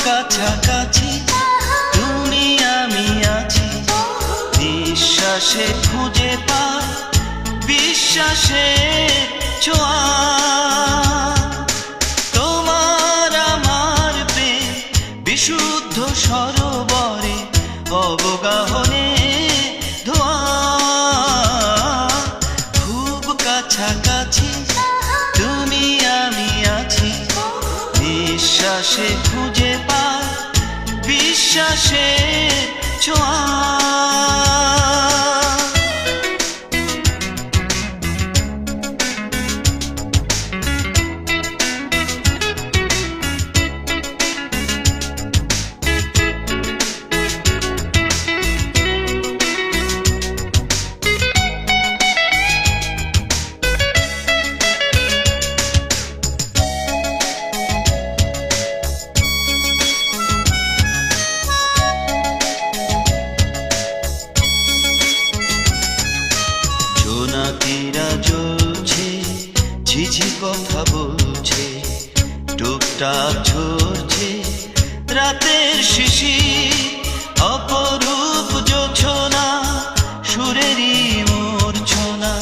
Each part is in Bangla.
কাছাকাছি তুমি আমি আছি, নিঃশ্বাসে খুঁজে পাই বিশ্বাসের ছোঁয়া। তোমার আমার প্রেম বিশুদ্ধ সরোবরে অবগাহনে ধোয়া। খুব কাছাকাছি তুমি আমি আছি, নিঃশ্বাসে খুঁজে পাই বিশ্বাসের ছোঁয়া। জোনাকিরা জ্বলছে, ঝিঝি কথা বলছে, টুকটাক ঝরছে রাতের শিশির, অপরূপ জোছনা সুরেরই মূর্ছনা,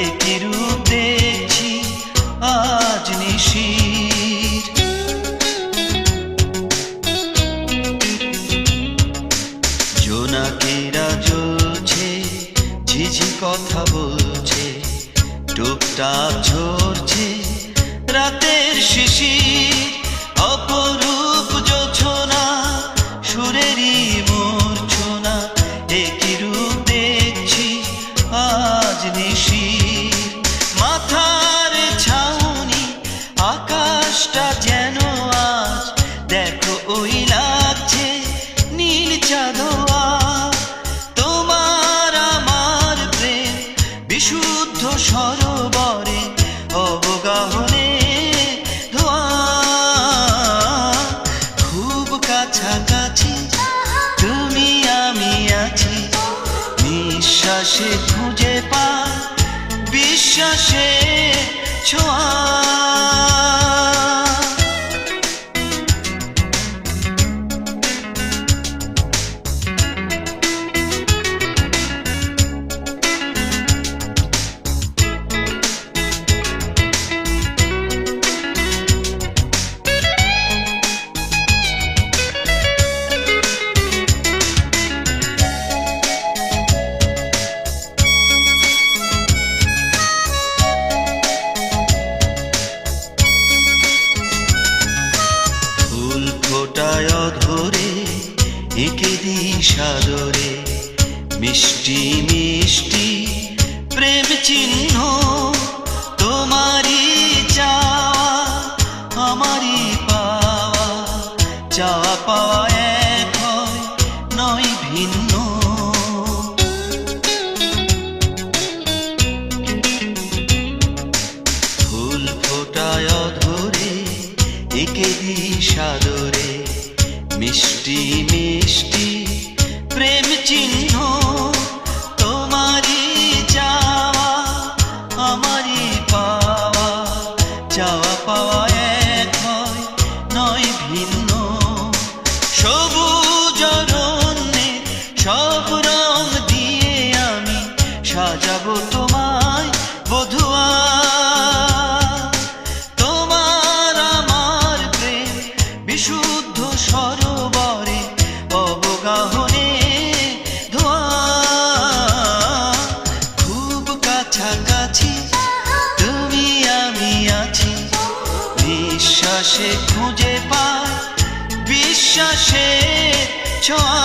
একই রূপ দেখছি আজ নিশির। জোনাকিরা জ্বলছে, ঝিঝি কথা বলছে, টুকটাক ঝরছে রাতের শিশির, অপরূপ জোছনা সুরেরই মূর্ছনা, একই রূপ দেখছি আজ নিশির। মাথার ছাউনি আকাশটা যেন আজ দেখো ওই লাগছে নীল চাঁদোয়া। তোমার আমার প্রেম বিশুদ্ধ সরোবরে অবগাহনে ধোয়া। খুব কাছাকাছি তুমি আমি আছি, নিঃশ্বাসে খুঁজে পাই বিশ্বাসের ছোঁয়া। ফোটায় ধরে একে দিশাদরে, মিষ্টি মিষ্টি প্রেম চিহ্ন, তোমারই চাওয়া আমারই পাওয়া, চাওয়া পাওয়া এক হয় নয় ভিন্ন। ফুল ফোটায় ধরে একে দিশাদরে, মিষ্টি মিষ্টি প্রেম চিহ্ন, তোমারই চাওয়া আমারই পাওয়া, চাওয়া পাওয়া এক হয় নয় ভিন্ন। সবুজ অরণ্যে সব রং দিয়ে আমি সাজাবো তোমায় বধুয়া। তোমার আমার প্রেম বিশুদ্ধ সরোবরে অবগাহনে ধোয়া। খুব কাছাকাছি তুমি আমি আছি, নিঃশ্বাসে খুঁজে পাই বিশ্বাসের ছোঁয়া।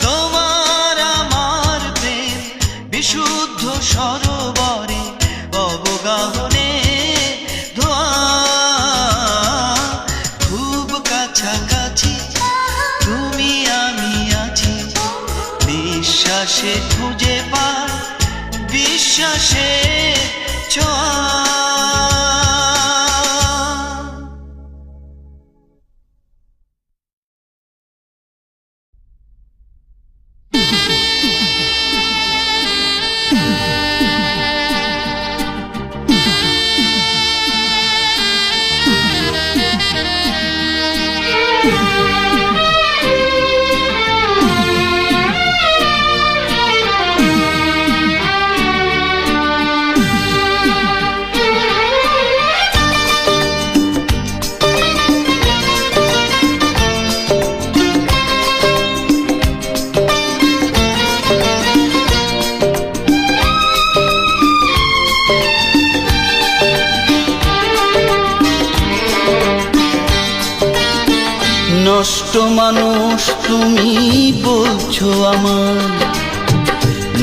তোমার আমার প্রেম বিশুদ্ধ সরোবরে অবগাহনে ধোয়া। খুব কাছাকাছি তুমি আমি আছি, নিঃশ্বাসে খুঁজে পাই বিশ্বাসের ছোঁয়া। নষ্ট মানুষ তুমি বলছো আমার,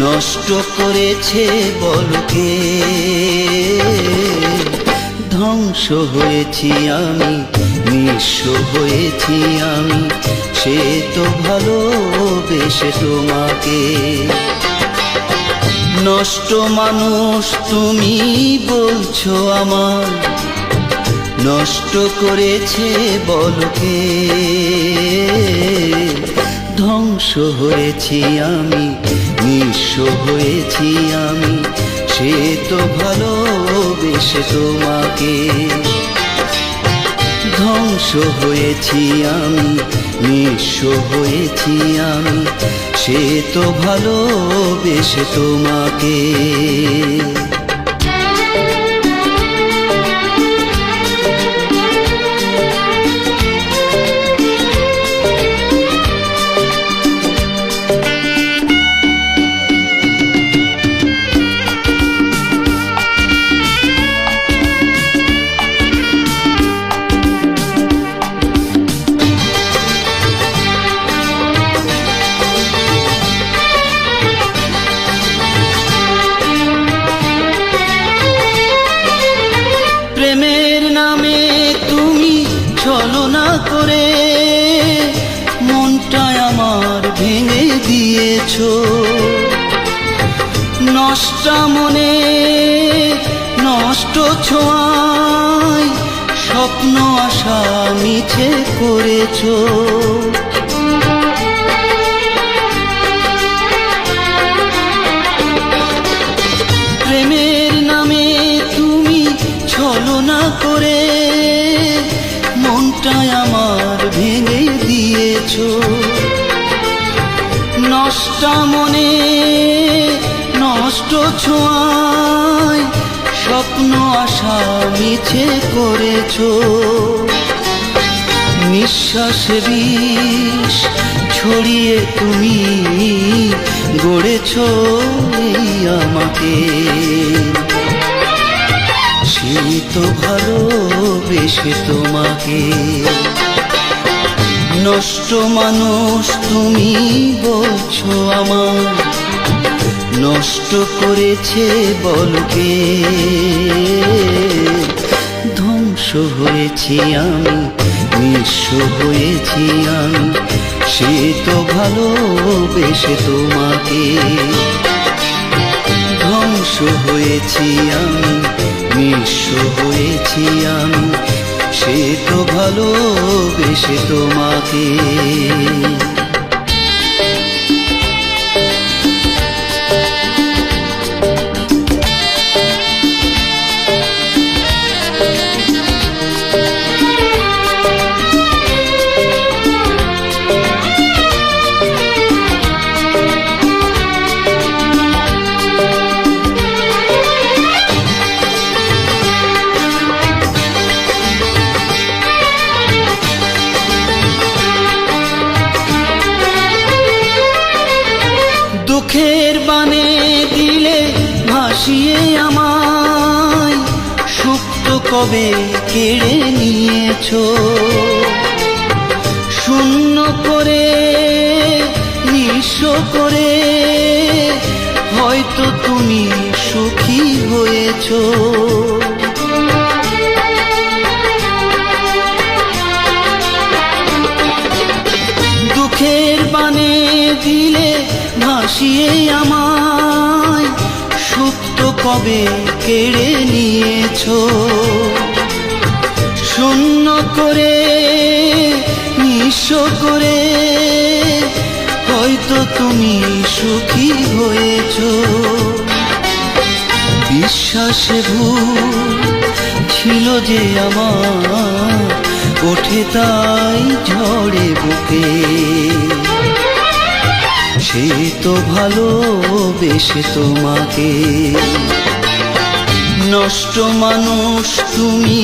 নষ্ট করেছে বলকে। ধ্বংস হয়েছি আমি, নিঃস্ব হয়েছি আমি, সে তো ভালোবেসে তোমাকে। নষ্ট মানুষ তুমি বলছো আমার, নষ্ট করেছে বলকে। ধ্বংস হয়েছি আমি, নিঃস্ব হয়েছি আমি, সে তো ভালোবেসে তোমাকে। ধ্বংস হয়েছি আমি, নিঃস্ব হয়েছি আমি, সে তো ভালোবেসে তোমাকে। ছলনা করে মনটা আমার ভেঙে দিয়েছো। নষ্ট মনে নষ্ট ছোঁয়ায় স্বপ্ন আশা মিছে করেছো। প্রেমের নামে তুমি ছলনা করে মনটাই আমার ভেঙে দিয়েছো। নষ্ট মনে নষ্ট ছোঁয়ায় স্বপ্ন আশা মিছে করেছো। নিঃশ্বাসে বিষ ছড়িয়ে তুমি গড়েছো এই আমাকে। সে তো ভালোবেসে তোমাকে। নষ্ট মানুষ তুমি বলছো আমার, নষ্ট করেছে বলকে। ধ্বংস হয়েছি আমি, নিঃস্ব হয়েছি আমি, সে তো ভালোবেসে তোমাকে। ধ্বংস হয়েছি আমি, নিঃস্ব হয়েছি আমি, সে তো ভালোবেসে তোমাকে। দুঃখের বানে দিলে ভাসিয়ে আমায়, সুপ্ত কবে কেড়ে নিয়েছো। শূন্য করে নিঃস্ব করে হয়তো তুমি সুখী হয়েছো। দুঃখের বানে দিলে ভাসিয়ে আমায়, সুপ্ত কবে কেড়ে নিয়েছো। শূন্য করে নিঃস্ব করে হয়তো তুমি সুখী হয়েছো। বিশ্বাসে ভুল ছিল যে আমার, ওঠে তাই ঝড়ে বুকে। সে তো ভালোবেসে তোমাকে। নষ্ট মানুষ তুমি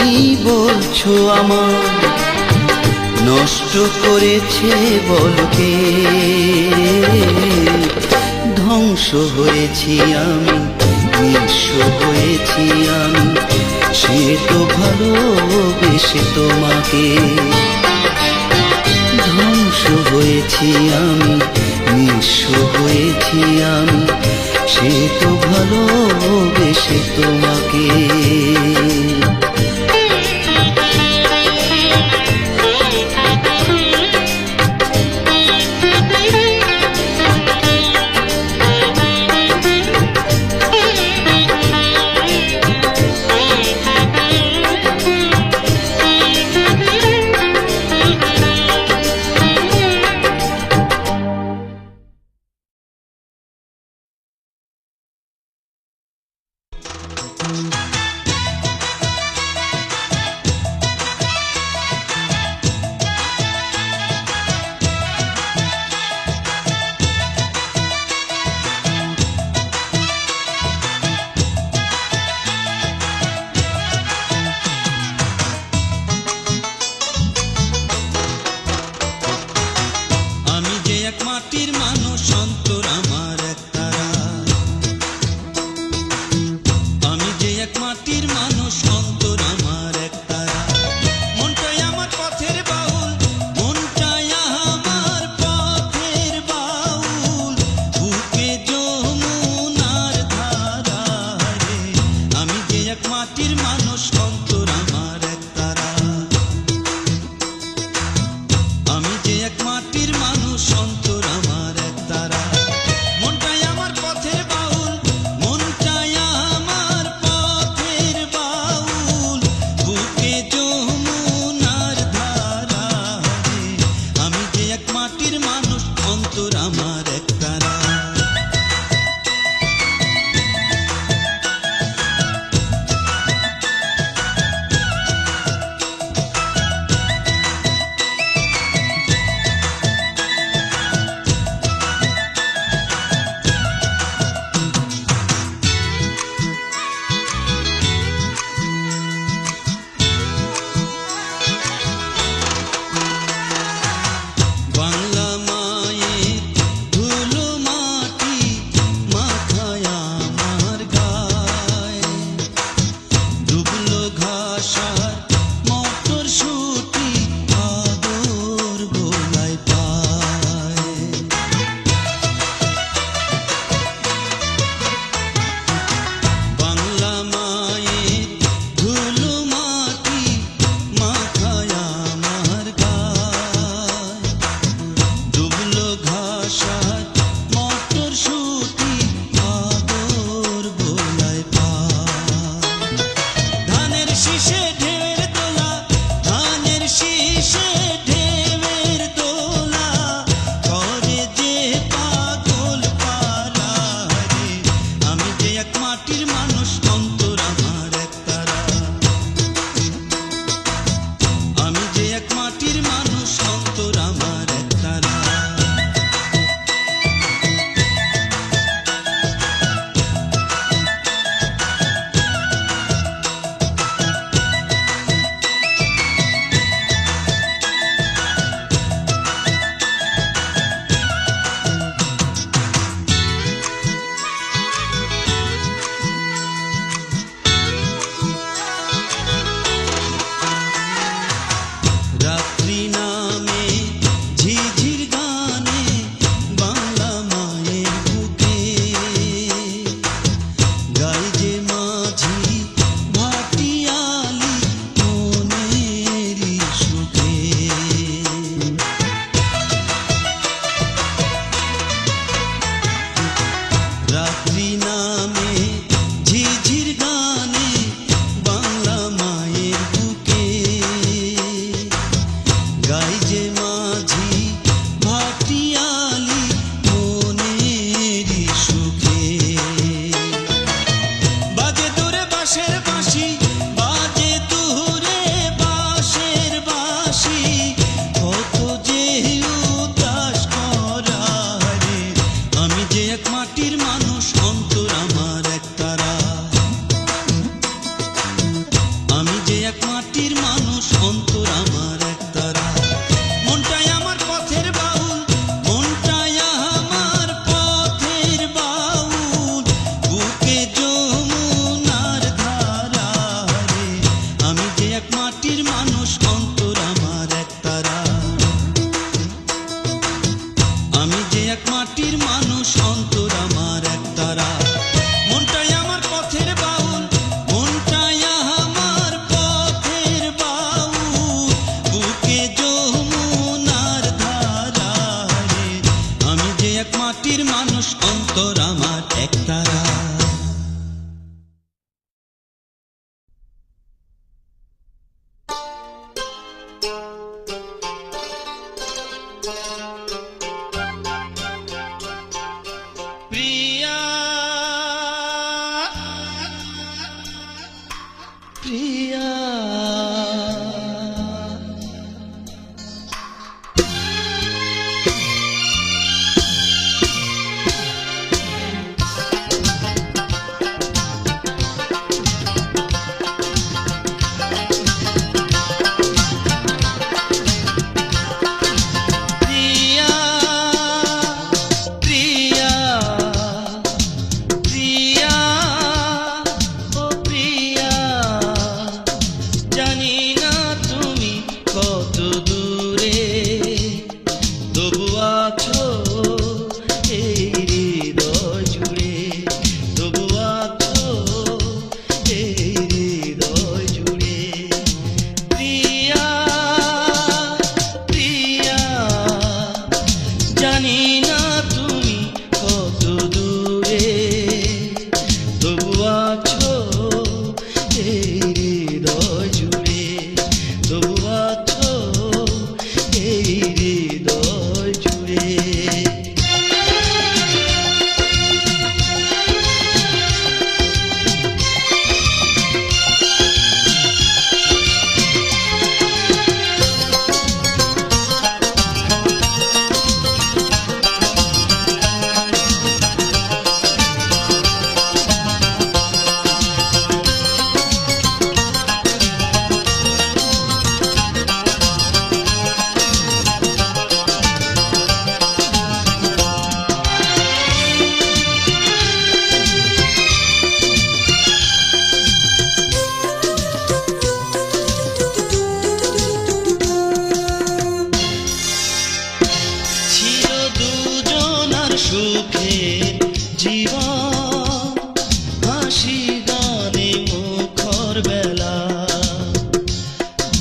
বলছো আমার, নষ্ট করেছে বলকে। ধ্বংস হয়েছি আমি, নিঃস্ব হয়েছি আমি, সে তো ভালোবেসে তোমাকে। ধ্বংস হয়েছি আমি, নিঃস্ব হয়েছি আমি, সে তো ভালোবেসে তোমাকে।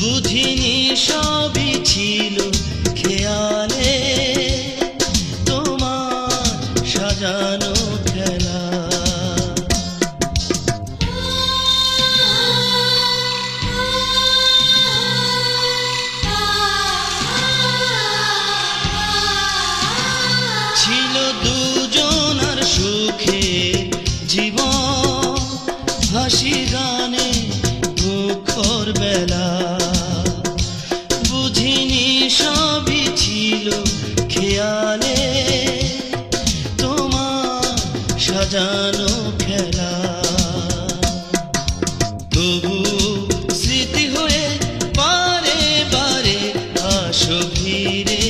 বুঝিনি সবই ছিল খেয়ালে তোমার সাজানো খেলা। ছিল দুজনার সুখে জীবন, হাসি গানে মুখর বেলা। বুঝিনি সবই ছিল খেয়ালে তোমার সাজানো খেলা। তবু স্মৃতি হয়ে বারে বারে আসো ভিড়ে,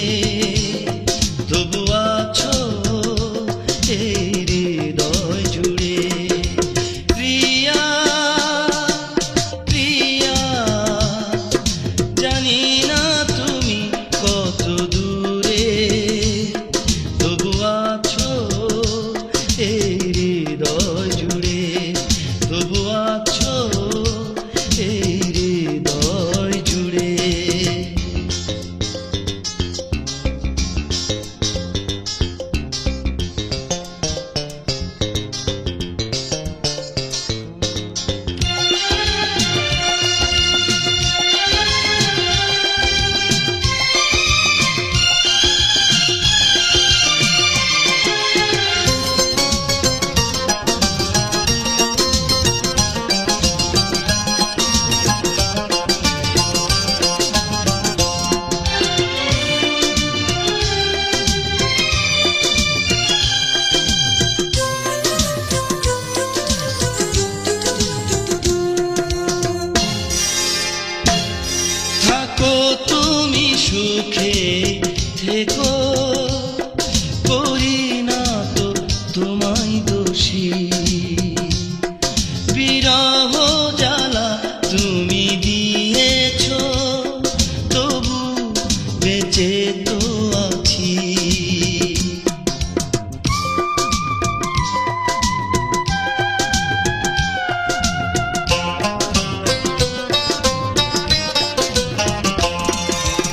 তবু আছো এই হৃদয় জুড়ে। প্রিয়া প্রিয়া, জানি না তুমি কত দূরে, তবু আছো এই হৃদয় জুড়ে, তবু আছো এই হৃদয় জুড়ে। থাকো তুমি সুখে থেকো, করি না তো তোমায় দোষী। বিরহ জ্বালা তুমি দিয়েছো, তবু বেঁচে তো আছি।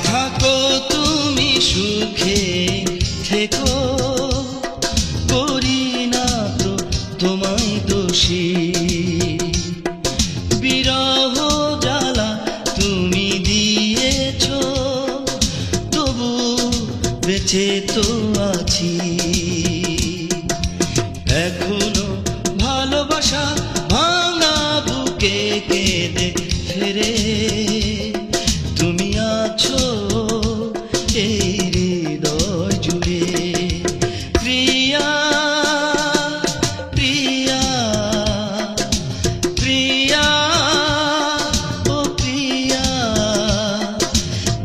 থাকো তুমি সুখে থেকো, করি না তো তোমায় দোষী। বিরহ জ্বালা তুমি দিয়েছো, তবু বেঁচে তো আছি। এখনো ভালোবাসা ভাঙা বুকে কেঁদে ফেরে, তুমি আছো এই হৃদয় জুড়ে। প্রিয়া প্রিয়া প্রিয়া, ও প্রিয়া,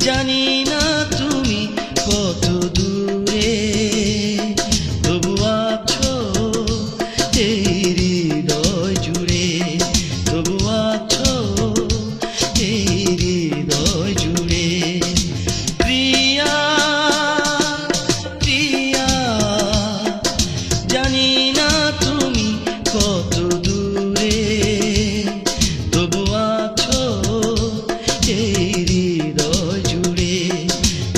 জানি না তুমি কত দূরে, তবু আছো এই হৃদয় জুড়ে, তবু আছো এই হৃদয় জুড়ে। প্রিয়া প্রিয়া, জানি না তুমি কত দূরে, তবু আছো এই হৃদয় জুড়ে,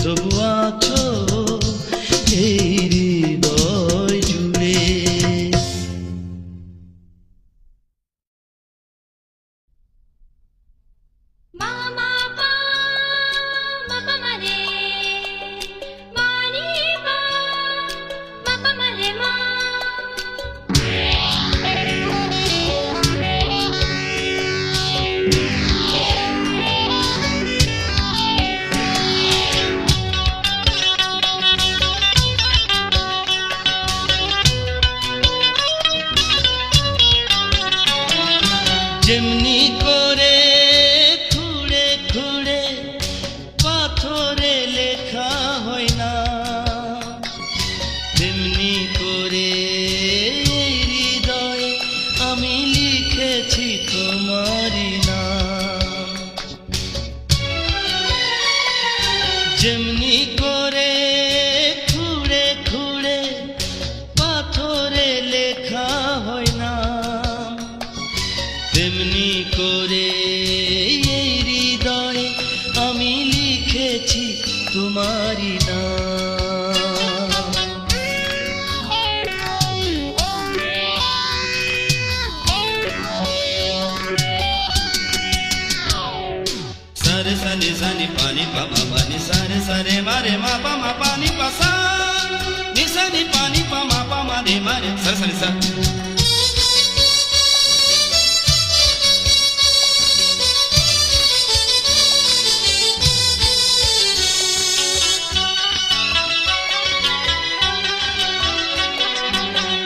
তবু আছো এই হৃদয় জুড়ে। যেমনি করে খুঁড়ে খুঁড়ে পাথরে লেখা হয় না, তেমনি করে হৃদয়ে আমি লিখেছি তোমারই নাম। যেমনি করে খুঁড়ে খুঁড়ে পাথরে লেখা হয় না, তেমনি করে এই হৃদয়ে তোমারি নাম। সারে সানি সানি পানি পা মা পানি সারে সারে মারে মা পা মা পানি পা সা নি সানি পানি পা মা পা মা নি মারে সারে সানি সা।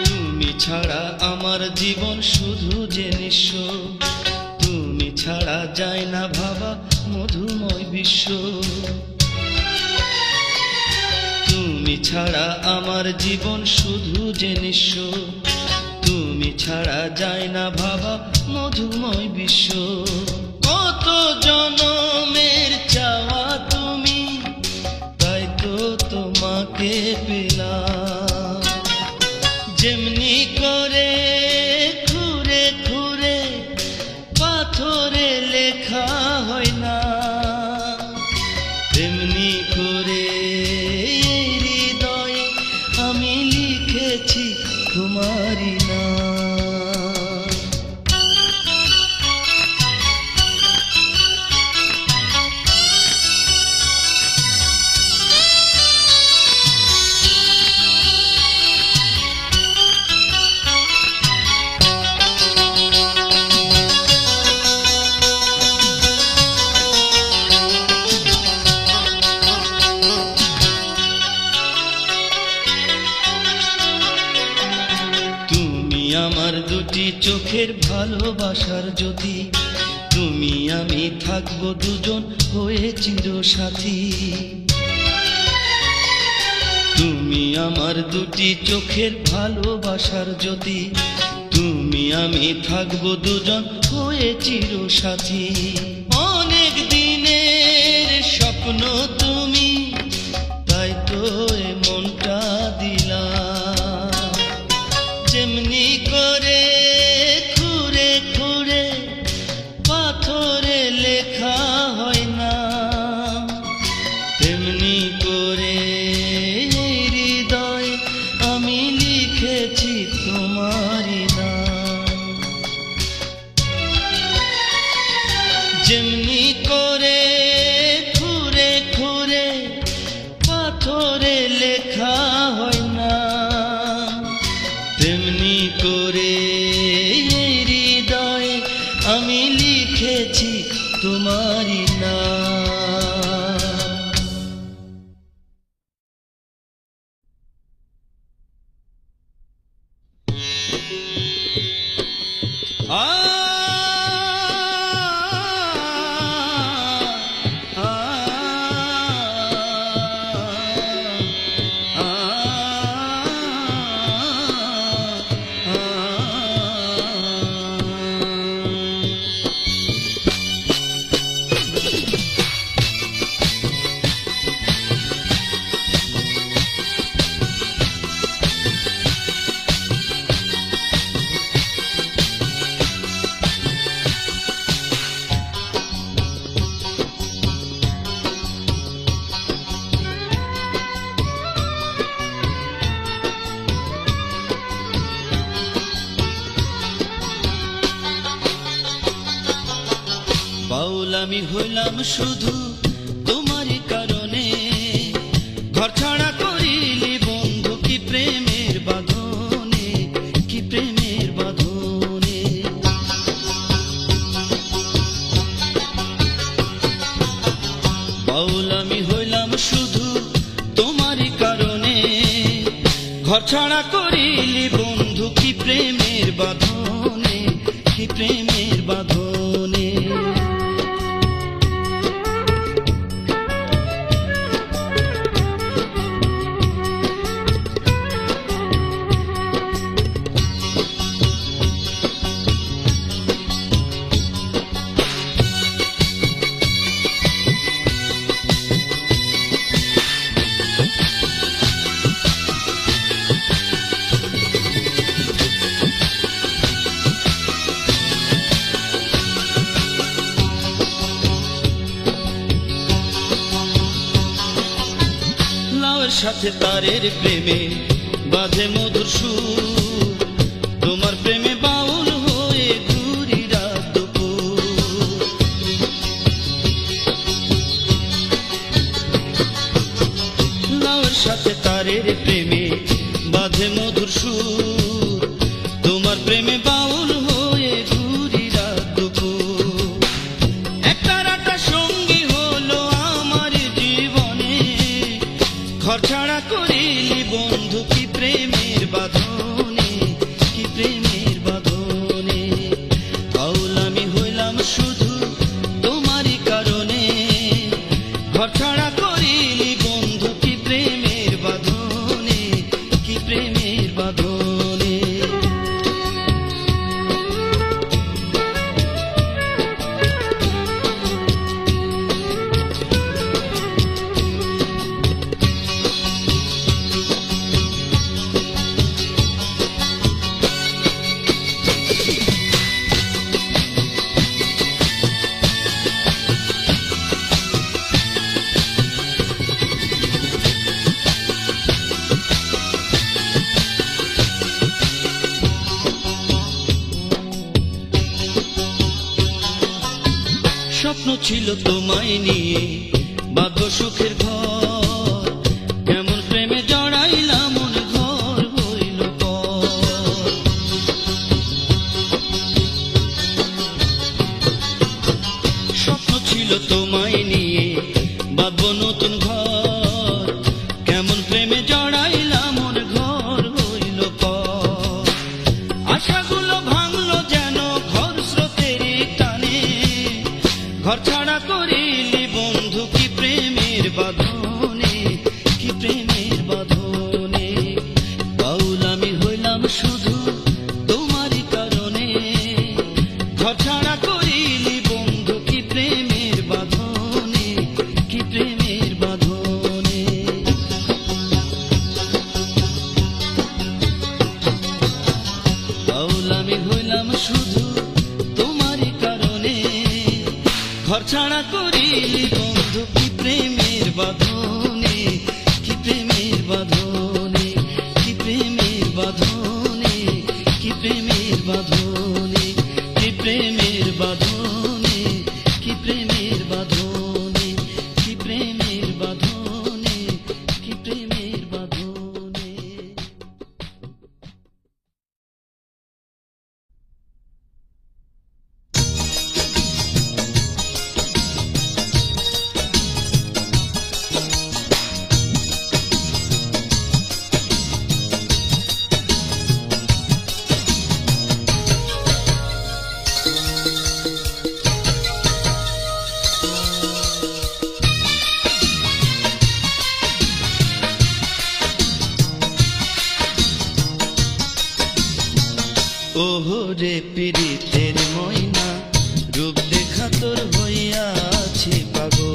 তুমি ছাড়া আমার জীবন শুধু যে নিঃস্ব, তুমি ছাড়া যায় না ভাবা মধুময় বিশ্ব। তুমি ছাড়া আমার জীবন শুধু যে নিঃস্ব, তুমি ছাড়া যায় না ভাবা মধুময় বিশ্ব। কত জনমের চাওয়া তুমি, তাই তো তোমাকে পেলাম। যেমনি করে ঘুরে ঘুরে পাথরে লেখা হয় না, তেমনি করে হৃদয়ে আমি লিখেছি তোমারি নাম। আমার দুটি চোখের ভালোবাসার জ্যোতি, তুমি আমি থাকবো দুজন হয়ে চিরসাথী। তুমি আমার দুটি চোখের ভালোবাসার জ্যোতি, তুমি আমি থাকবো দুজন হয়ে চিরসাথী। অনেক দিনের স্বপ্ন তুমি, তাই তো এ মনটা দিলাম। যেমনি করে ঘুরে ঘুরে পাথরে লেখা হয় না, তেমনি করে হৃদয় আমি লিখেছি তোমারি নাম। যেমনি করে ঘুরে ঘুরে পাথরে লেখা হয় না, তেমনি করে হৃদয়ে আমি লিখেছি তোমারি নাম। বাউল আমি হইলাম শুধু তোমারই কারণে, ঘর ছাড়া করিলি বন্ধু কি প্রেমের বাঁধনে, কি প্রেমের বাঁধনে। বাউল আমি হইলাম শুধু তোমারই কারণে, ঘর ছাড়া করিলি বন্ধু কি প্রেমের বাঁধনে, কি প্রেমের বাঁধনে। লাউয়ের সাথে তারের প্রেমে বাঁধে মধুর সুর, তোমার প্রেমে বাউল হয়ে ঘুরি রাত দুপুর। লাউয়ের সাথে তারের প্রেমে বাঁধে মধুর সুর, তোমার প্রেমে বাউল হয়ে ঘুরি রাত দুপুর। একটা রাটা সঙ্গী হলো আমার জীবনে, ঘর ছাড়া করিলি বন্ধু কি প্রেমের বাঁধনে, কি প্রেমের বাঁধনে। বাউল আমি হইলাম শুধু তোমারই কারণে, ঘর ছাড়া করিলি বন্ধু কি প্রেমের বাঁধনে, কি প্রেমের বাঁধনে। স্বপ্ন ছিল তোমায় নিয়ে বাঁধব সুখের ঘর, কেমন প্রেমে জড়াইলাম মন ঘর হইল পর। স্বপ্ন ছিল তোমায় নিয়ে বাঁধব নতুন ঘর, কেমন প্রেমে জড়াইলাম মন ঘর হইল পর। আশাগুলো ভাঙলো যেন ঘর স্রোতের টানে, ঘর ছাড়া করিলি বন্ধু কি প্রেমের বাঁধনে, কি প্রেমের বাঁধনে। বাউল আমি হইলাম শুধু তোমারই কারণে, ঘর ছাড়া করিলি বন্ধু কি প্রেমের বাঁধনে, কি প্রেমের বাঁধনে। বাউল আমি হইলাম শুধু তোমারই কারণে, ঘর ছাড়া করিলি বন্ধু কি প্রেমের বাঁধনে, কি প্রেমের বাঁধনে, কি প্রেমের বাঁধনে, কি প্রেমের বাঁধনে, কি প্রেমের বাঁধনে, কি প্রেমের বাঁধনে, কি প্রেমের বাঁধনে, কি প্রেমের বাঁধনে। ওহো রে পীড়িতের ময়না, রূপ দেখা তোর হইয়া আছি পাগল।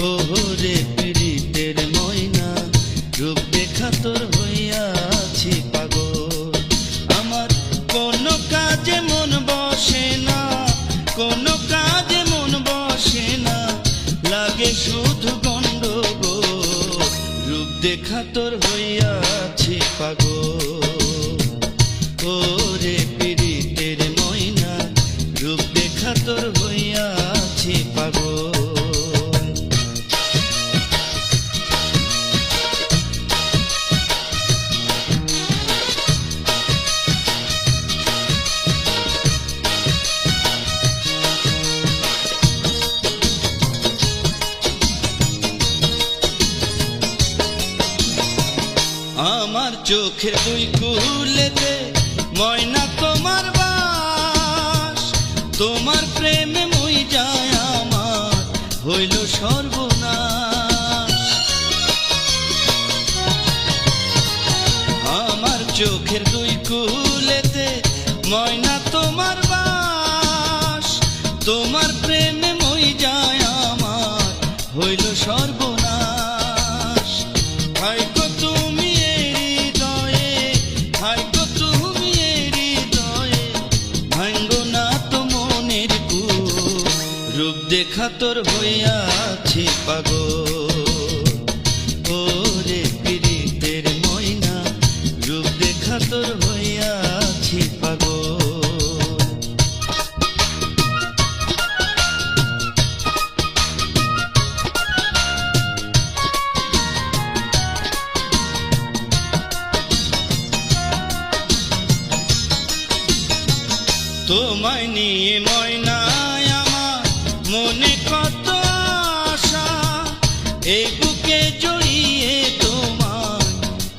ওহো রে পীড়িতের ময়না, রূপ দেখা তোর হইয়া আছি পাগল। আমার কোনো কাজে মন বসে না, কোনো কাজে মন বসে না, লাগে শুধু গন্ডগোল। রূপ দেখা তোর হইয়া আছি পাগল। ওরে পীড়িতের ময়না, রূপ দেখা তোর হইয়া আছি পাগল। আমার চোখের দুই কুলেতে ময়না তোমার বাস, তোমার প্রেমে মই যায় আমার হইল সর্বনাশ। আমার চোখের দুই কুলেতে ময়না তোমার বাস, তোমার প্রেমে মই যায় আমার হইল সর্বনাশ। ভাইগো তুমি হৃদয়ে, ভাইগো তুমি হৃদয়ে, ভাঙ্গো না তো মনের কুল। রূপ দেখা তোর হইয়াছি পাগল। ওরে পীড়িতের ময়না, রূপ দেখা তোর হইয়াছি পাগল। তোমায় নিয়ে ময়নায় আমার মনে কত আশা, এই বুকে জড়িয়ে তোমায়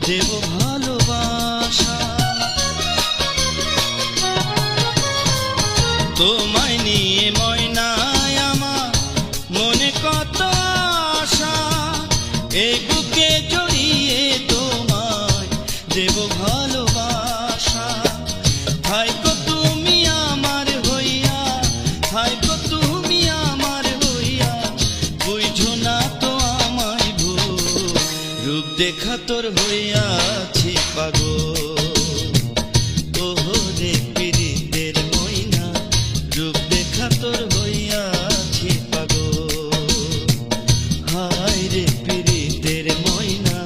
দেব ভালোবাসা। তোমায় নিয়ে ময়নায় আমার মনে কত আশা, এই বুকে জড়িয়ে তোমায় দেব ভালোবাসা। থাইকো তুমি আমার হইয়া, থাইকো তুমি আমার হইয়া, বুঝো না তো আমায় ভুল, রূপ দেখা তোর হইয়াছি পাগল। ওরে পীড়িতের ময়না, রূপ দেখা তোর হইয়াছি পাগল। হায় রে পীড়িতের ময়না,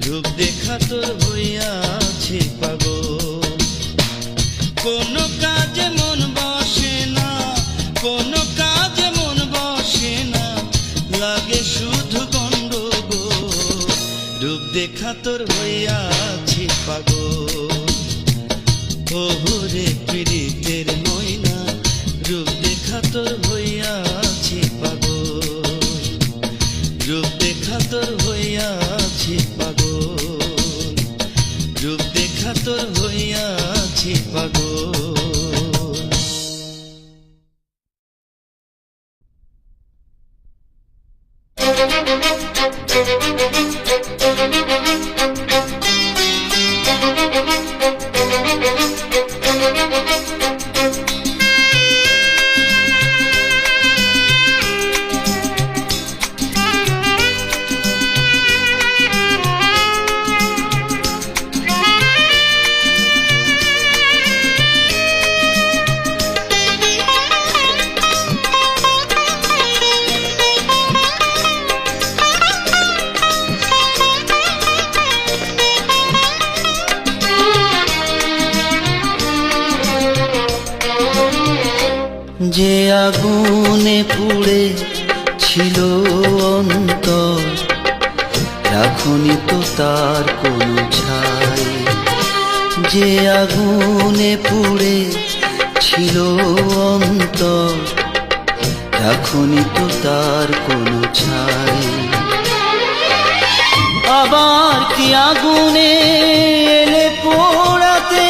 রূপ দেখা তোর হইয়াছি পাগল। কোনো কাজে মন বসে না, কোনো কাজে মন বসে না, লাগে শুধু গন্ডগোল, রূপ দেখা তোর হইয়াছি পাগল। ওরে পীড়িতের ময়না, রূপ দেখা তোর হইয়াছি পাগল, রূপ দেখা তোর হইয়াছি পাগল, রূপ দেখা তোর হইয়াছি পাগল। যে আগুনে পুড়ে ছিল অন্তর, রাখনি তো তার কোনো ছাই। যে আগুনে পুড়ে ছিল অন্তর, রাখনি তো তার কোনো ছাই। আবার কি আগুনে এলে পোড়াতে,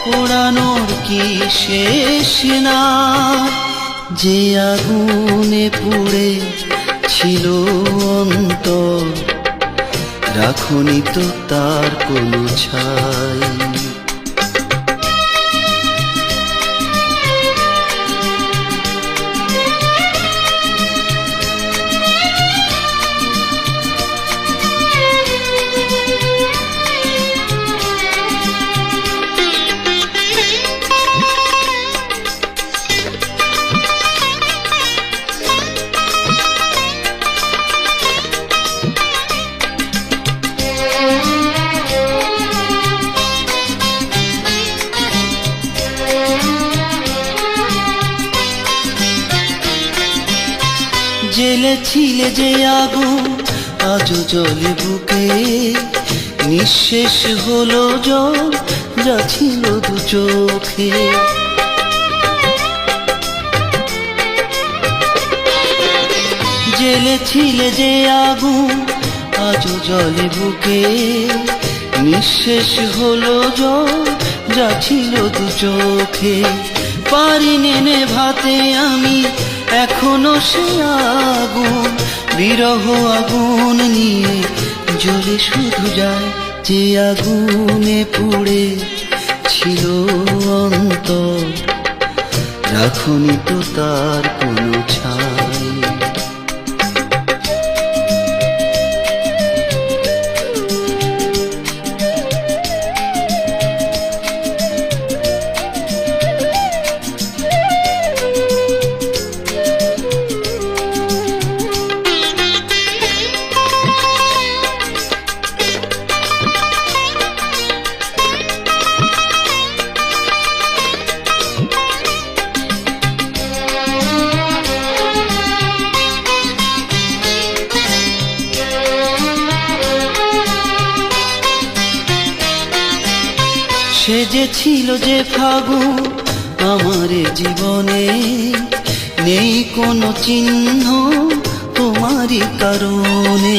পোড়ানোর কি শেষ না। যে আগুনে পুড়ে ছিল অন্তর, রাখনি তো তার কোনো ছাই। জ্বেলেছিলে যে আগুন আজও জ্বলে বুকে, নিঃশেষ হলো জল যাচ্ছিল দু চোখে। জ্বেলেছিলে যে আগুন আজও জ্বলে বুকে, নিঃশেষ হলো জল যাচ্ছিল দু চোখে। পারিনি নেভাতে আমি এখনো সে আগুন, বিরহ আগুন নিয়ে জ্বলে শুধু যায়। যে আগুনে পুড়ে ছিল অন্তর, রাখনি তো তার কোনো ছাই। সেজেছিল যে ফাগুন আমার জীবনে, নেই কোনো চিহ্ন তোমারই কারণে।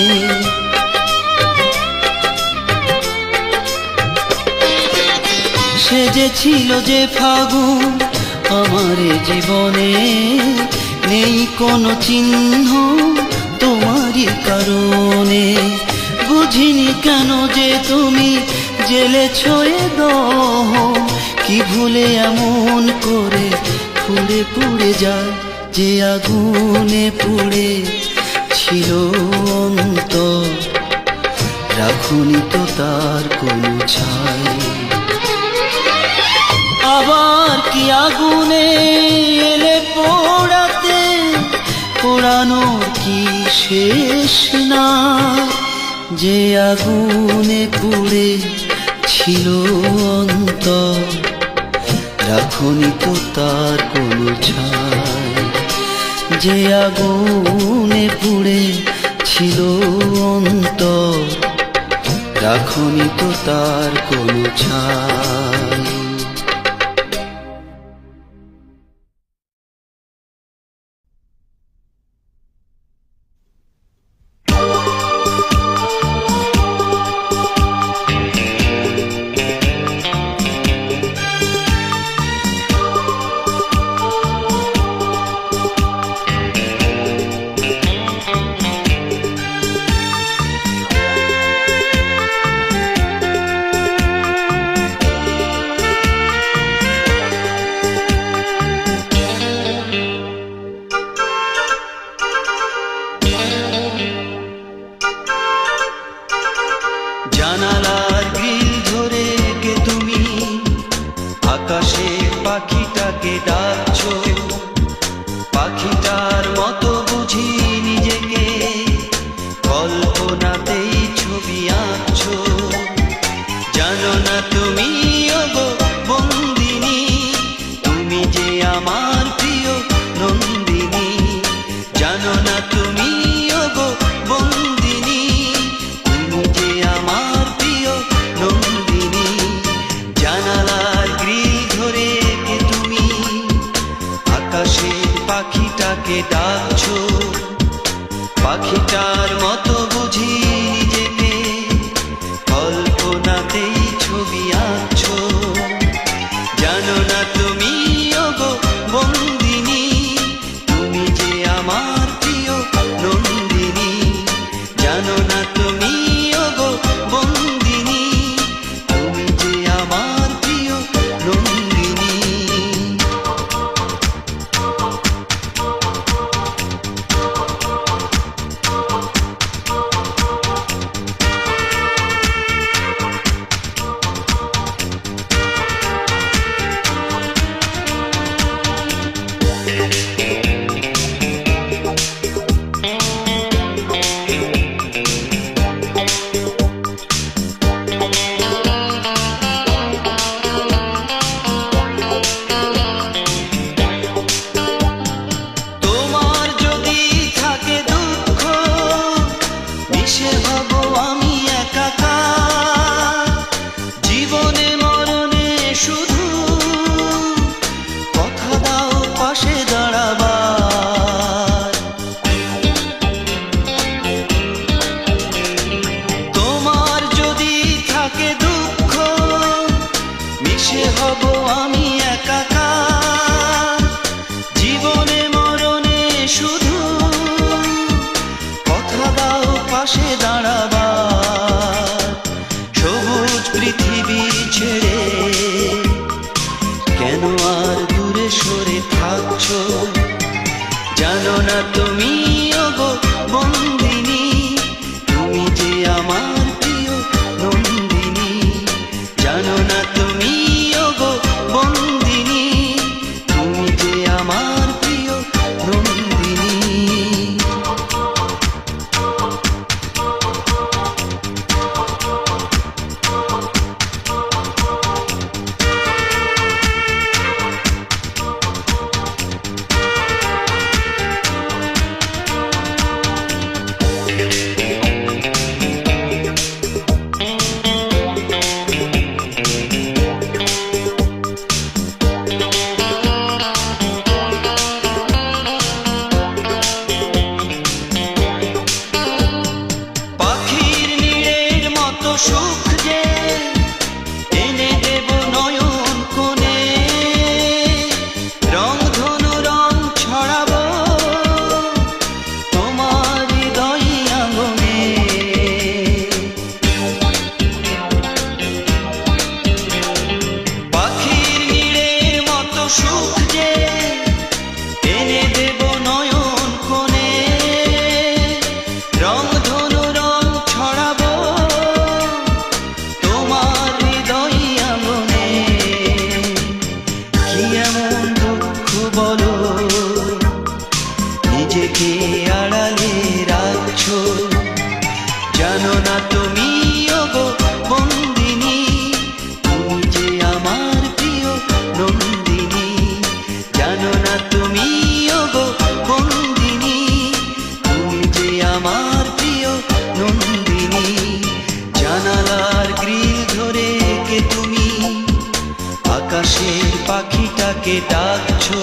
সেজেছিল যে ফাগুন আমার জীবনে, নেই কোনো চিহ্ন তোমারই কারণে। বুঝিনি কেন যে তুমি জ্বেলেছ এ দহন, কি ভুলে এমন করে পুড়ে পুড়ে যায় যে আগুনে পুড়ে ছিল অন্তর। রাখুনি তো তার কোনো ছাই, আবার কি আগুনে এলে পোড়াতে, পোড়ানোর কি শেষ না? যে আগুনে পুড়ে ছিল অন্তর, রাখুনি তো তার কোনো ছাই। যে আগুনে পুড়ে ছিল অন্তর, রাখুনি তো তার কোনো ছাই। জানালার গ্রিল ধরে কে তুমি আকাশে পাখিটাকে ডাকছো, পাখিটার মতো বুঝি নিজেকে কল্পনাতেই ছবি আঁকছো। জানো না তুমি ওগো বন্দিনী, তুমি যে আমার প্রিয় নন্দিনী। জানো না তুমি ওগো বন্দিনী, তুমি যে আমার প্রিয় নন্দিনী। জানালার গ্রিল ধরে কে তুমি আকাশের পাখিটাকে ডাকছো, পাখিটার মতো বুঝি নিজেকে কল্পনাতেই ছবি আঁকছো। জানো না তুমি ওগো বন্দিনী, তুমি যে আমার প্রিয় নন্দিনী। জানো না তুমি ওগো বন্দিনী, তুমি যে আমার প্রিয় নন্দিনী। তোমার যদি থাকে দুঃখ, মিশে হব আমি একাকার। জীবনে মরণে শুধু কথা দাও পাশে দাঁড়াবার। তোমার যদি থাকে দুঃখ, মিশে হব আমি একাকার। জীবনে মরণে শুধু কথা দাও পাশে দাঁড়াবার। সবুজ পৃথিবী ছেড়ে কেন আর দূরে সরে থাকছো? জানো না তুমি ওগো বন্দিনী, তুমি যে আমার প্রিয় নন্দিনী। জানো না তুমি ওগো বন্দিনী, তুমি যে আমার প্রিয় নন্দিনী। নিজেকে আড়ালে রাখছো, জানো না তুমি ওগো বন্দিনী, তুমি যে আমার প্রিয় নন্দিনী, জানো না তুমি ওগো বন্দিনী, তুমি যে আমার প্রিয় নন্দিনী। জানালার গ্রিল ধরে কে তুমি আকাশের পাখিটাকে ডাকছো,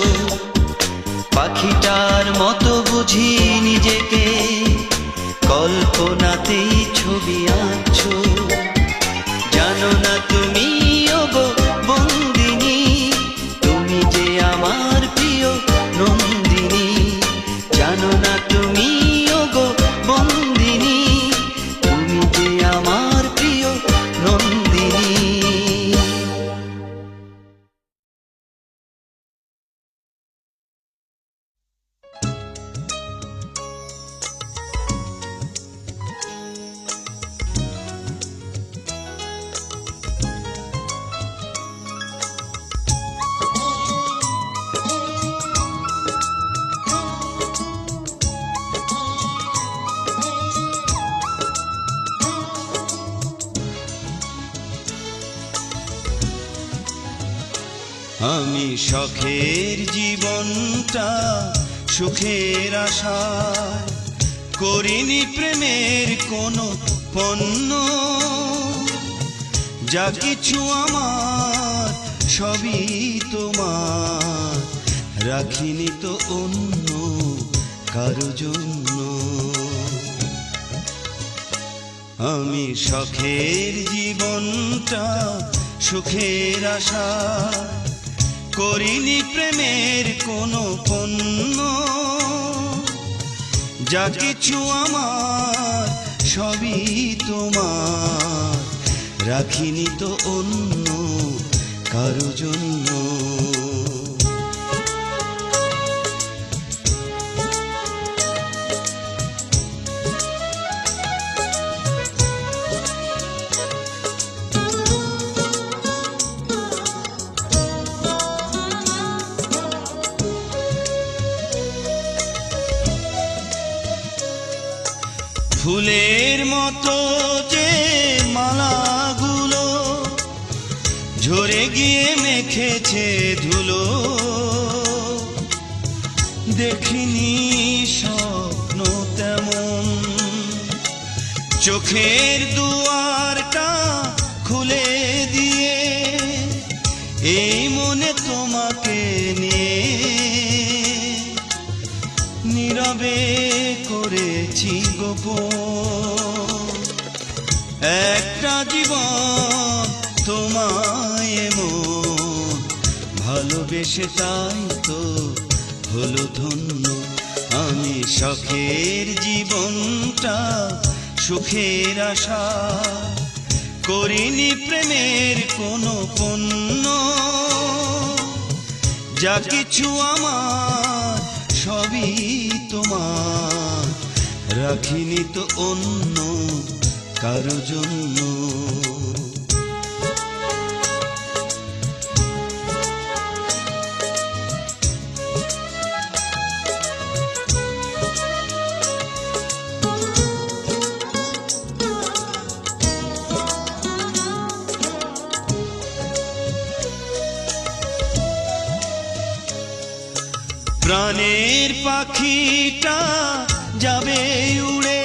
পাখিটার মতো বুঝি নিজেকে কল্পনাতেই ছবি আঁকছো, জানো না তুমি ওগো বন্দিনী, তুমি যে আমার প্রিয় নন্দিনী, জানো না তুমি ওগো বন্দিনী, তুমি যে আমার প্রিয় নন্দিনী। আমি শখের জীবনটা সুখের আশায় করিনি প্রেমের কোনো পণ্য, যা কিছু আমার সবই তোমার, রাখিনি তো অন্য কারো জন্য। আমি শখের জীবনটা সুখের আশায় করিনি প্রেমের কোনো পণ্য, যা কিছু আমার সবই তোমার, রাখিনি তো অন্য কারো জন্য। ফুলের মতো যে মালাগুলো ঝরে গিয়ে মেখেছে ধুলো, দেখিনি স্বপ্ন তেমন, চোখের দুয়ারটা খুলে দিয়ে এই মনে তোমাকে নিয়ে নীরবে করেছি গোপন, একটা জীবন তোমায় এমন ভালোবেসে তাই তো হলো ধন্য। আমি শখের জীবনটা সুখের আশা করিনি প্রেমের কোনো পণ্য, যা কিছু আমার সবই তোমার, রাখিনি তো অন্য কারো জন্য। প্রাণের পাখিটা যাবে উড়ে,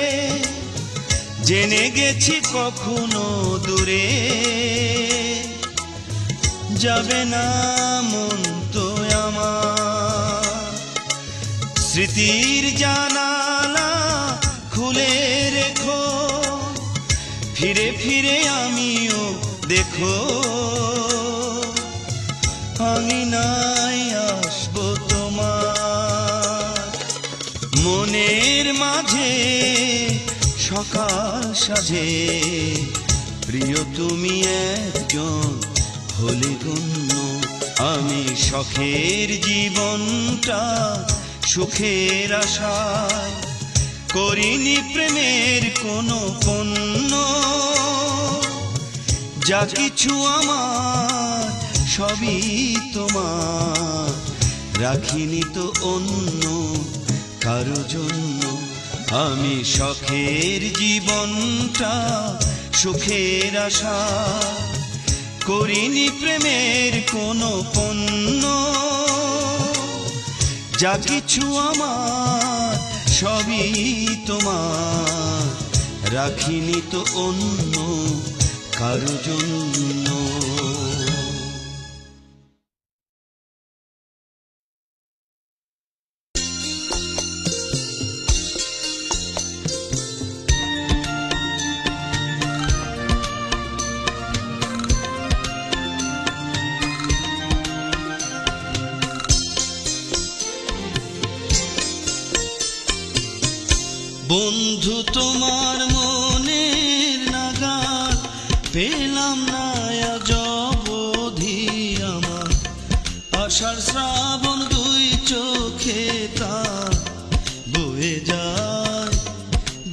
জেনে গেছি কখনো দূরে, যাবে না মন তো আমার, স্মৃতির জানালা খুলে রেখো, ফিরে ফিরে আমিও দেখো, আঙিনায় আসবো তোমার, মনের মাঝে সকাল সাজে, প্রিয় তুমি একজন হলে গণ্য। আমি শখের জীবনটা সুখের আশায় করিনি প্রেমের কোনো পণ্য, যা কিছু আমার সবই তোমার, রাখিনি তো অন্য কারো জন্য। আমি শখের জীবনটা সুখের আশা, করিনি প্রেমের কোনো পণ্য। যা কিছু আমার সবই তোমার, রাখিনি তো অন্য কারো জন্য। বন্ধু তোমার মনের নাগাল পেলাম না আজ অবধি আমার, আষাঢ় শ্রাবণ দুই চোখে তার বয়ে যায়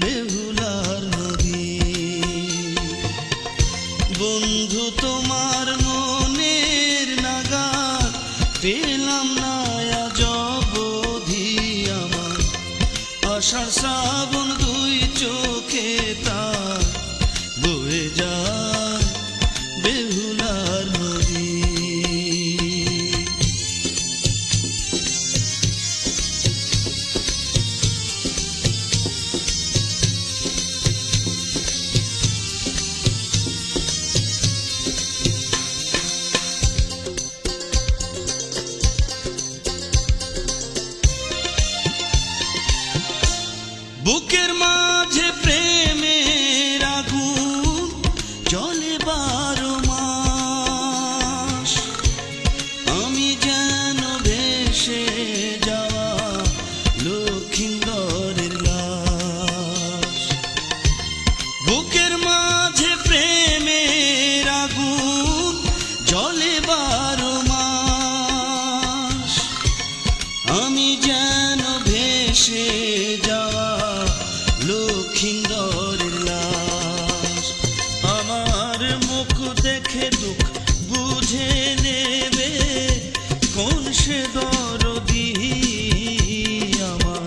বেহুলার নদী। বন্ধু তোমার মনের নাগাল পেলাম না আজ অবধি আমার, আষাঢ় শ্রাবণ দুই চোখে তার বয়ে যায় বেহুলার নদী। বুকের মাঝে প্রেমের আগুন জ্বলে 12 মাস, আমি যেন ভেসে যাওয়া লক্ষিন্দরের লাশ। বুকের মাঝে প্রেমের আগুন জ্বলে 12 মাস, আমি যেন ভেসে যাওয়া লক্ষিন্দরের লাশ। আমার মুখ দেখে দুঃখ বুঝে নেবে কোন সে দরদি আমার,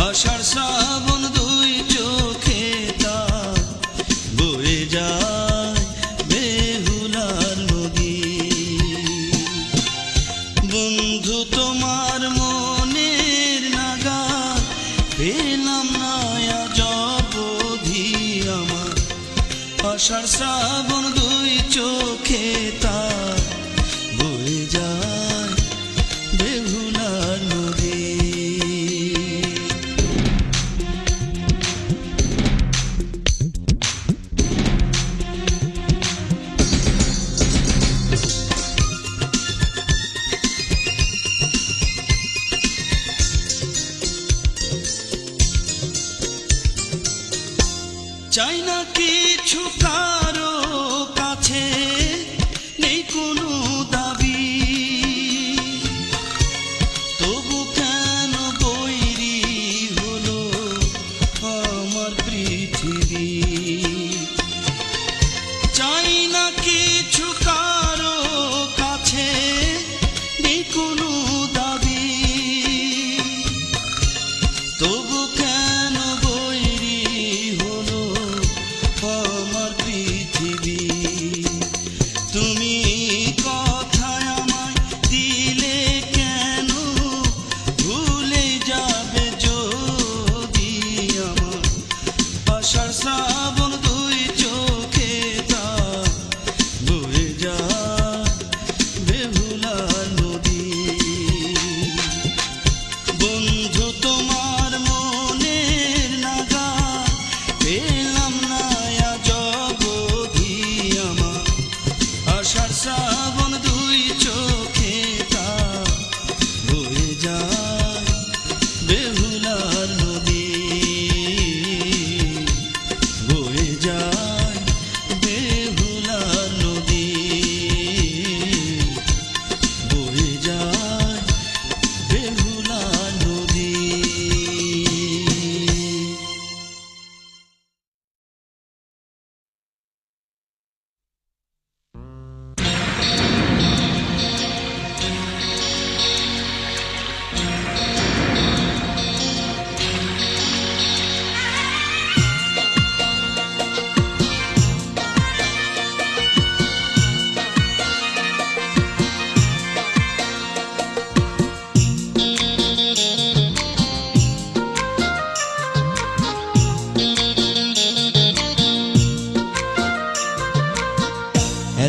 আষাঢ় শ্রাবণ দুই চোখে তার বয়ে যায় বেহুলার নদী। বন্ধু তোমার মনের নাগাল পেলাম না আজ অবধি আমার, আষাঢ় শ্রাবণ দুই চোখে তার বয়ে যায় বেহুলার নদী। চাই না কিছু কারো কাছে, নেই কোনো দাবি, তবু কেন বৈরী হলো আমার পৃথিবী। চাই না কিছু কারো কাছে, নেই কোনো দাবি, তবু কেন বৈরী হলো আমার পৃথিবী। তুমি কথায় আমায় দিলে কেন, ভুলে যাবে যদি আমার আষাঢ় শ্রাবণ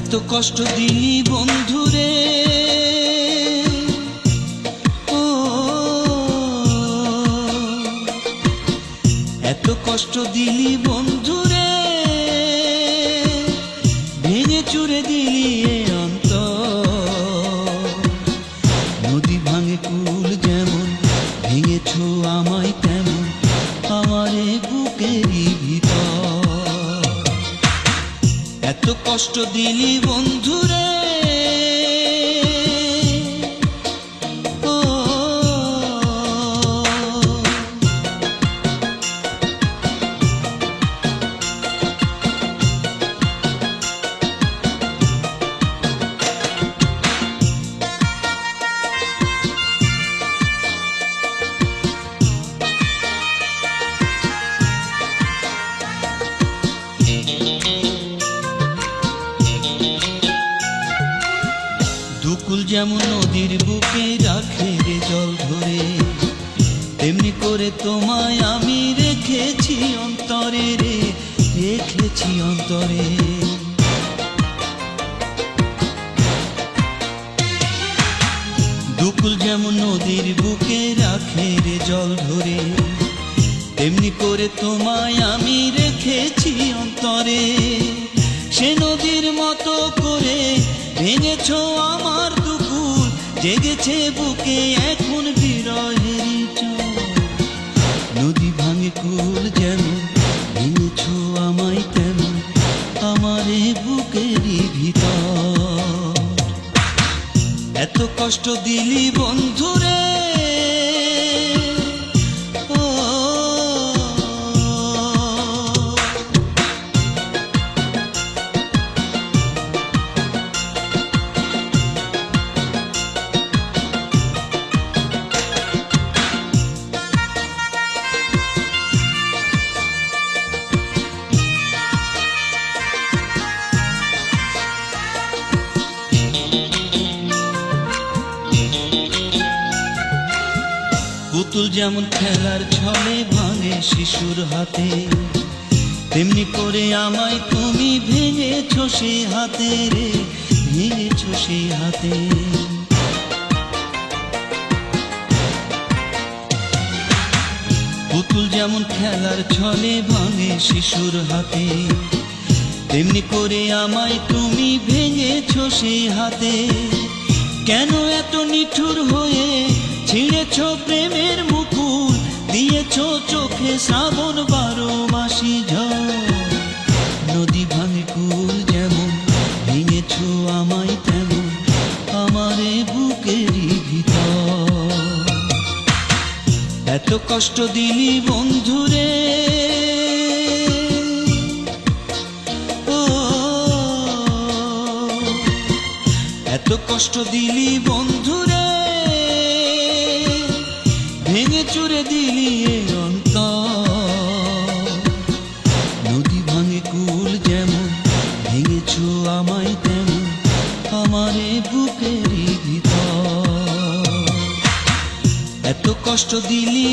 এত কষ্ট দিলি বন্ধুরে, ও এত কষ্ট দিলি বন্ধুরে, ভেঙে চুরে দিলি এ অন্তর। নদী ভাঙে কুল যেমন ভেঙেছো আমায় তেমন আমারে বুকেরই ভিতর। এত কষ্ট দিলি বন্ধুরে, ও দুকুল যেমন নদীর বুকে রাখে রে জল ধরে, তেমনি করে তোমায় আমি রেখেছি অন্তরে রে, রেখেছি অন্তরে। দুকুল যেমন নদীর বুকে রাখে রে জল ধরে, তেমনি করে তোমায় আমি রেখেছি অন্তরে। সে নদীর মতো করে ভেঙেছো আমার দুকুল, জেগেছে বুকে এখন বিরহেরই ঝড়। নদী ভাঙে কুল যেমন ভেঙেছো আমায় তেমন আমারে বুকেরই ভিতর। এত কষ্ট দিলি বন্ধুরে, ও পুতুল যেমন খেলার ছলে ভাঙে শিশুর হাতে, তেমনি করে আমায় তুমি ভেঙেছো সে হাতে রে, ভেঙেছো সে হাতে। পুতুল যেমন খেলার ছলে ভাঙে শিশুর হাতে, তেমনি করে আমায় তুমি ভেঙেছো সে হাতে। কেন এত নিঠুর হয়ে ছিঁড়েছ প্রেমের মুকুল, দিয়েছ চোখে শ্রাবণ 12 মাসি ঝড়। নদী ভাঙে কুল যেমন ভেঙেছ আমায় তেমন আমারে বুকেরই ভিতর। এত কষ্ট দিলি বন্ধুরে, ও এত কষ্ট দিলি বন্ধুরে, ভেঙে চুরে দিলি এ অন্তর। নদী ভাঙে কুল যেমন ভেঙেছো আমায় তেমন আমারে বুকেরই ভিতর। এত কষ্ট দিলি